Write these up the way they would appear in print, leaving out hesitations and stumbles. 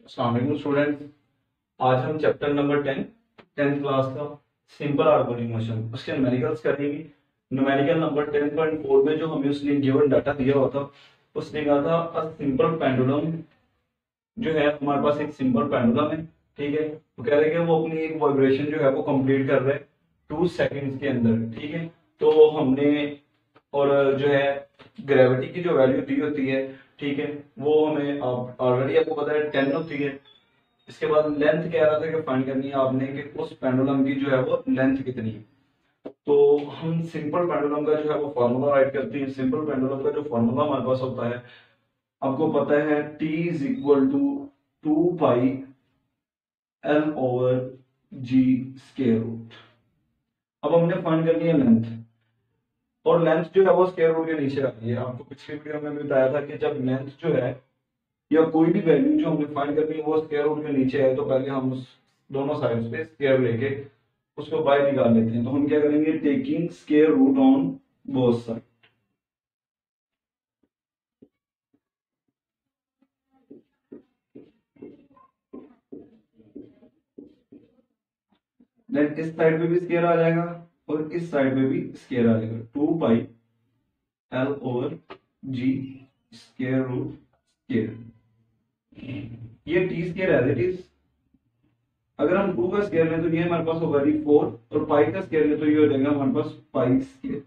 अस्सलाम वालेकुम स्टूडेंट्स। आज हम चैप्टर नंबर 10th क्लास का सिंपल हार्मोनिक मोशन उसके न्यूमेरिकल्स करेंगे। न्यूमेरिकल नंबर 10.4 में जो हमें उसने गिवन डाटा दिया हुआ था, उसने कहा था अ सिंपल पेंडुलम जो है हमारे पास एक सिंपल पेंडुलम है। ठीक है, वो कह रहे हैं कि वो अपनी एक वाइब्रेशन जो है वो कंप्लीट कर रहा है 2 सेकंड्स के अंदर। ठीक है, तो हमने और जो है ग्रेविटी की जो वैल्यू दी होती है, ठीक है, वो हमें ऑलरेडी आपको पता है 10 होती है। इसके बाद लेंथ कह रहा था कि फाइंड करनी है आपने कि उस पेंडुलम की जो है वो लेंथ कितनी है। तो हम सिंपल पेंडुलम का जो है वो फॉर्मूला राइट करते हैं। सिंपल पेंडुलम का जो फॉर्मूला हमारे पास होता है, आपको पता है T is equal to 2 pi L over G square root. अब हमने फाइंड करनी है लेंथ, और लेंथ जो है वो स्क्वायर रूट के नीचे आती है। आपको पिछली वीडियो में भी बताया था कि जब लेंथ जो है या कोई भी वैल्यू जो हमें फाइंड करनी है वो स्क्वायर रूट के नीचे है, तो पहले हम उस दोनों साइड्स पे स्क्वायर लेके उसको बाय निकाल लेते हैं। तो हम क्या करेंगे, taking square root on both side. Then इस साइड पे भी स्क्वायर आ जाएगा और इस साइड पे भी स्क्वायर आ जाएगा। 2 pi L over G square root square. ये T square as it is. अगर हम 2 का स्क्वायर लें तो ये हमारे पास होगा 4, और पाई का स्क्वायर लें तो ये हो जाएगा हमारे पास पाई स्क्वायर।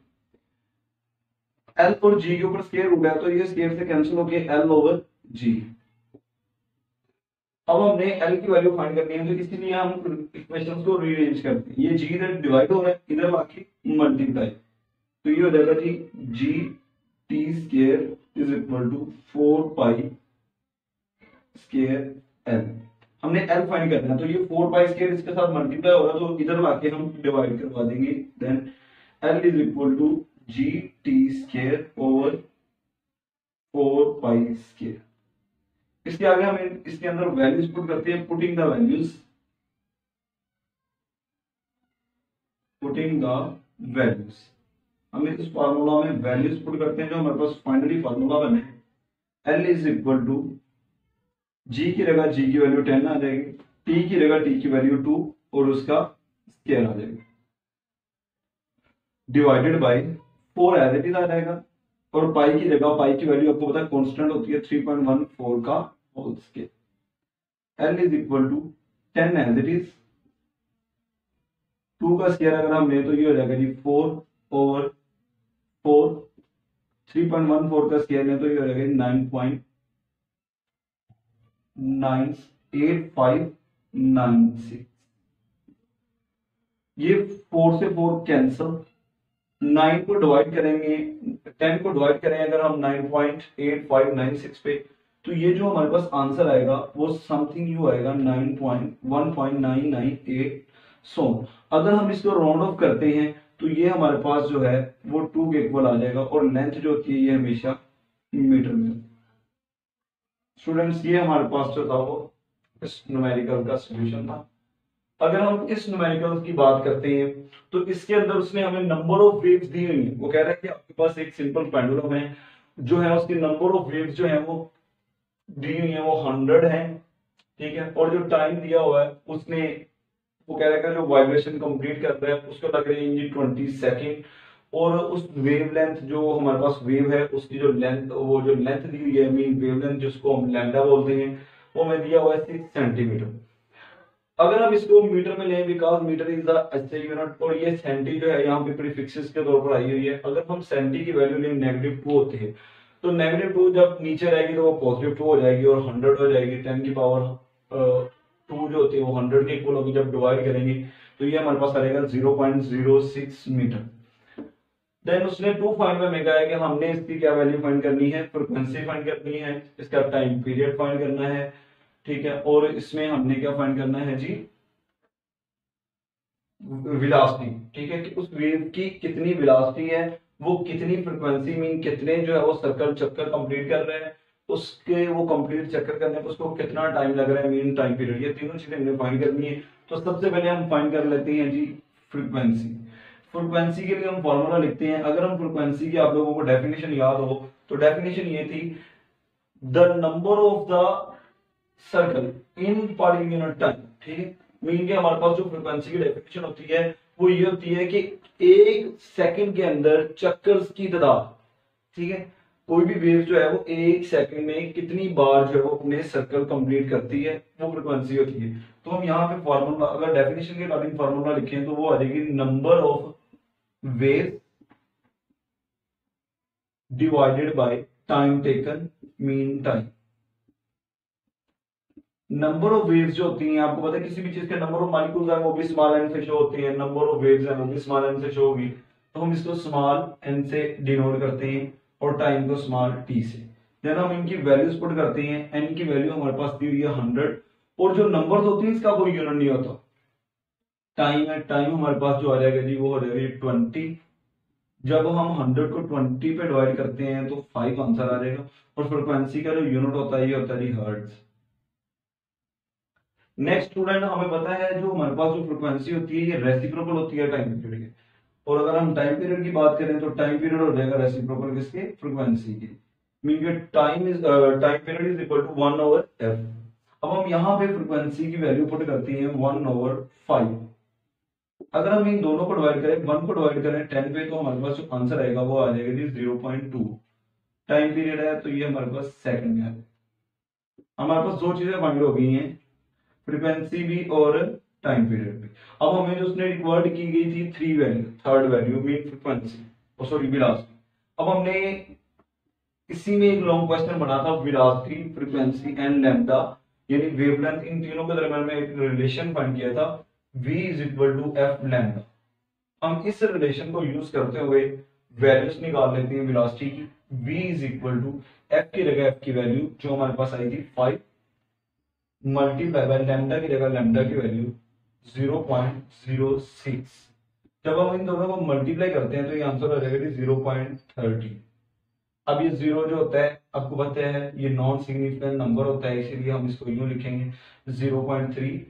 L और G के ऊपर स्क्वायर रूट है तो ये स्क्वायर से कैंसिल होके L ओवर G। अब हमने L की वैल्यू फाइंड करनी है, तो इसीलिए हम इक्वेशंस को रीअरेंज करते हैं। ये G इधर डिवाइड हो रहा है, इधर बाकी मल्टीप्लाई, तो ये हो जाएगा G G T square is equal to 4 pi square L। हमने L फाइंड करना है, तो ये 4 पाई स्क्वायर इसके साथ मल्टीप्लाई होगा तो इधर लाके हम डिवाइड करवा देंगे। Then L is equal to G T square over 4 pi square. इसके आगे हम इसके अंदर वैल्यूज पुट करते हैं। पुटिंग द वैल्यूज, हम इस फार्मूला में वैल्यूज पुट करते हैं जो हमारे पास फाइनली फार्मूला बने। L is equal to G की जगह G की वैल्यू 10 आ जाएगी, T की जगह T की वैल्यू 2 और उसका स्क्वायर आ जाएगा, divided by 4 as it is आ जाएगा, और पाई की जगह पाई की वैल्यू आपको पता है कांस्टेंट होती है 3.14 का whole square. L is equal to 10 as it is. 2 का स्क्वायर अगर हम ले तो ये हो जाएगा जी 4 ओवर 4। 3.14 का स्क्वायर ले तो ये हो जाएगा 9.98596। ये 4 से 4 कैंसल, 9 को डिवाइड करेंगे, 10 को डिवाइड करें अगर हम 9.8596 पे, तो ये जो हमारे पास आंसर आएगा वो समथिंग यू आएगा 9.1.998। सो अगर हम इसको राउंड ऑफ करते हैं तो ये हमारे पास जो है वो 2 के इक्वल आ जाएगा, और लेंथ जो होती है ये हमेशा मीटर में। स्टूडेंट्स, ये हमारे पास जो था वो इस न्यूमेरिकल का सॉल्यूशन था। अगर हम इस न्यूमेरिकल की बात करते हैं तो इसके अंदर उसने हमें नंबर ऑफ वेव्स दी हुई है। वो कह रहा है कि आपके पास एक सिंपल पेंडुलम है जो है उसकी नंबर ऑफ वेव्स जो है वो दी हुई है वो 100 है। ठीक है, और जो टाइम दिया हुआ है उसने, वो कह रहा है कि जो वाइब्रेशन कंप्लीट कर रहा है उसको लग रहे हैं 20 सेकेंड, और उस वेव लेंथ जो हमारे पास वेव है उसकी जो लेंथ, वो जो लेंथ दी हुई है मीन वेव लेंथ जिसको हम लैम्डा बोलते हैं, वो हमें दिया हुआ है 6 सेंटीमीटर। अगर हम इसको मीटर में लें, because metre is the SI unit, और ये सेंटी जो है यहाँ पे प्रीफिक्सेस के तौर पर आई हुई है। अगर हम सेंटी की वैल्यू लें -2 होती है, तो -2 जब नीचे रहेगी तो वो +2 हो जाएगी और 100 हो जाएगी। 10 की पावर 2 जो होती है वो 100 के इक्वल होगी। जब डिवाइड करेंगे तो ये हमारे पास आएगा 0.06 मीटर। देन उसने 2 फाइंड में कहा है कि हमने इसकी क्या वैल्यू फाइंड करनी है, फ्रीक्वेंसी फाइंड करनी है, इसका टाइम पीरियड फाइंड करना है। ठीक है, और इसमें हमने क्या फाइंड करना है जी, वेलोसिटी। ठीक है, कि उस वेव की कितनी वेलोसिटी है, वो कितनी फ्रीक्वेंसी मीन कितने जो है वो सर्कल चक्कर कंप्लीट कर रहे हैं, उसके वो कंप्लीट चक्कर करने में उसको कितना टाइम लग रहा है मीन टाइम पीरियड। ये तीनों चीजें हमने फाइंड करनी है। तो सबसे पहले हम फाइंड कर लेते हैं जी फ्रीक्वेंसी। फ्रीक्वेंसी के लिए हम फॉर्मूला लिखते हैं। अगर हम फ्रीक्वेंसी की आप लोगों को डेफिनेशन याद हो तो डेफिनेशन ये थी, the number of the circle in per unit time, ठीक है। मीन के हमारे पास जो फ्रीक्वेंसी की डेफिनेशन होती है वो ये होती है कि एक सेकंड के अंदर चक्कर्स की तादाद, ठीक है। कोई भी वेव जो है वो एक सेकंड में कितनी बार जो है वो अपने सर्कल कंप्लीट करती है, वो फ्रीक्वेंसी होती है। तो हम यहाँ पे फॉर्मूला, अगर डेफिनेशन के अकॉर्डिंग फॉर्मूला लिखें तो वो आ जाएगी number of wave divided by time taken, mean time. Number of waves जो होती हैं, आपको पता है किसी भी चीज के नंबर ऑफ मॉलिक्यूल्स हैं वो भी स्मॉल एन से शो होती हैं, नंबर ऑफ वेव्स हैं वो भी स्मॉल एन से शो होगी। तो हम इसको स्मॉल एन से डिनोट करते हैं और टाइम को स्मॉल टी से। देन हम इनकी वैल्यूज पुट करते हैं। एन की वैल्यू हमारे पास दी हुई है 100, और जो नंबर्स होती हैं इसका कोई यूनिट नहीं होता। टाइम है, टाइम हमारे पास जो आ जाएगा जी वो हो जाएगा 20। जब हम 100 को 20 पे डिवाइड करते हैं तो 5 आंसर आ जाएगा। और फ्रीक्वेंसी का जो यूनिट होता है ये होता है हर्ट्ज। नेक्स्ट स्टूडेंट, हमें पता है जो हमारे पास जो फ्रीक्वेंसी होती है ये रेसिप्रोकल होती है टाइम पीरियड के। और अगर हम टाइम पीरियड की बात करें तो टाइम पीरियड हो जाएगा रेसिप्रोकल किसके, फ्रीक्वेंसी की। Mean time period is equal to 1/f। अब हम यहाँ पे फ्रीक्वेंसी की वैल्यू पुट करते हैं 1/5। अगर हम इन दोनों को डिवाइड करें, 1 को डिवाइड करें 10 पे, तो हमारे पास जो आंसर आएगा वो आ जाएगा जी 0.2। टाइम पीरियड है तो ये हमारे पास सेकंड में है। हमारे पास दो चीजें फाइंड हो गई हैं, फ्रीक्वेंसी भी और टाइम पीरियड भी। अब हमें जो उसने रिक्वायर्ड की गई थी third value mean frequency, sorry velocity. अब हमने इसी में एक लॉन्ग क्वेश्चन बना था, वेलोसिटी, फ्रीक्वेंसी एंड लैम्डा यानी वेवलेंथ, इन तीनों के दरमियान में एक रिलेशन फाइंड किया था, v is equal to f lambda. हम इस रिलेशन को यूज करते हुए वैल्यूज निकाल लेते हैं वेलोसिटी की। v is equal to f की जगह एफ की वैल्यू जो हमारे पास आई थी 5 मल्टीप्लाई बाय लैम्डा की जगह लैम्डा की वैल्यू 0.06। जब हम इन दोनों को मल्टीप्लाई करते हैं तो ये आंसर आ जाएगा 0.30। अब ये जीरो जो होता है आपको पता है ये नॉन सिग्निफिकेंट नंबर होता है, इसीलिए हम इसको यूं लिखेंगे 0.3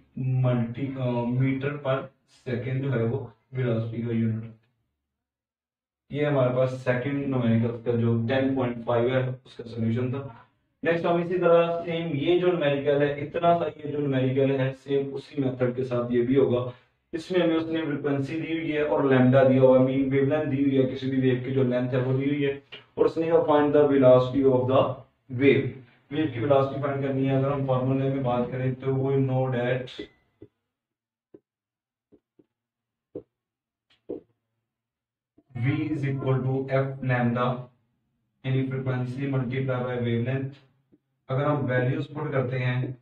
मीटर पर सेकेंड जो है वो वेलोसिटी का यूनिट। ये हमारे पास सेकंड न्यूमेरिकल का जो 10.5 है उसका सॉल्यूशन था। नेक्स्ट हम इसी तरह सेम ये जो न्यूमेरिकल है, इतना सा ये जो न्यूमेरिकल है सेम उसी मेथड के साथ ये भी होगा। इसमें हमें उसने फ्रीक्वेंसी दी हुई है और लैम्डा दिया हुआ है, मीन वेवलेंथ दी हुई है, किसी भी वेव की जो लेंथ है वो दी हुई है, और उसने कहा find the velocity of the wave. Wave की वेलोसिटी फाइंड करनी है। अगर हम फार्मूले में बात करें तो वो know that v is equal to f lambda यानी फ्रीक्वेंसी मल्टीप्लाई बाय वेवलेंथ। अगर हम वैल्यूज पुट करते हैं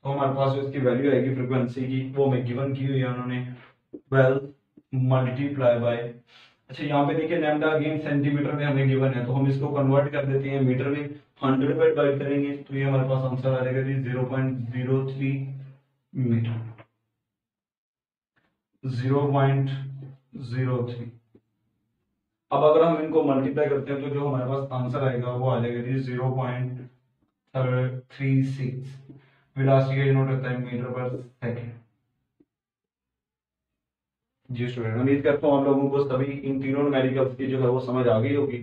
तो हमारे पास जो इसकी वैल्यू आएगी फ्रीक्वेंसी की वो हमें गिवन की हुई है उन्होंने 12 मल्टीप्लाई बाय, अच्छा यहाँ पे देखिए लैम्डा अगेन सेंटीमीटर में हमें गिवन है तो हम इसको कन्वर्ट कर देते हैं मीटर में, 100 पे डिवाइड करेंगे तो ये हमारे पास आंसर आ जाएगा जी 0.03 मीटर, 0.03। अब अगर हम इनको मल्टीप्लाई करते हैं तो जो हमारे पास आंसर आएगा वो आ जाएगा जी 0.36। वेलोसिटी का यूनिट होता है मीटर पर सेकंड। जी स्टूडेंट, उम्मीद करता हूँ आप लोगों को सभी इन तीनों न्यूमेरिकल्स की जो है वो समझ आ गई होगी।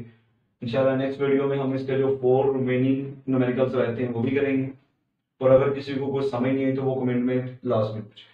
इंशाल्लाह नेक्स्ट वीडियो में हम इसके जो 4 रिमेनिंग न्यूमेरिकल्स रहते हैं वो भी करेंगे। और अगर किसी को कुछ समझ नहीं आई तो वो कमेंट में लास्ट में पूछे।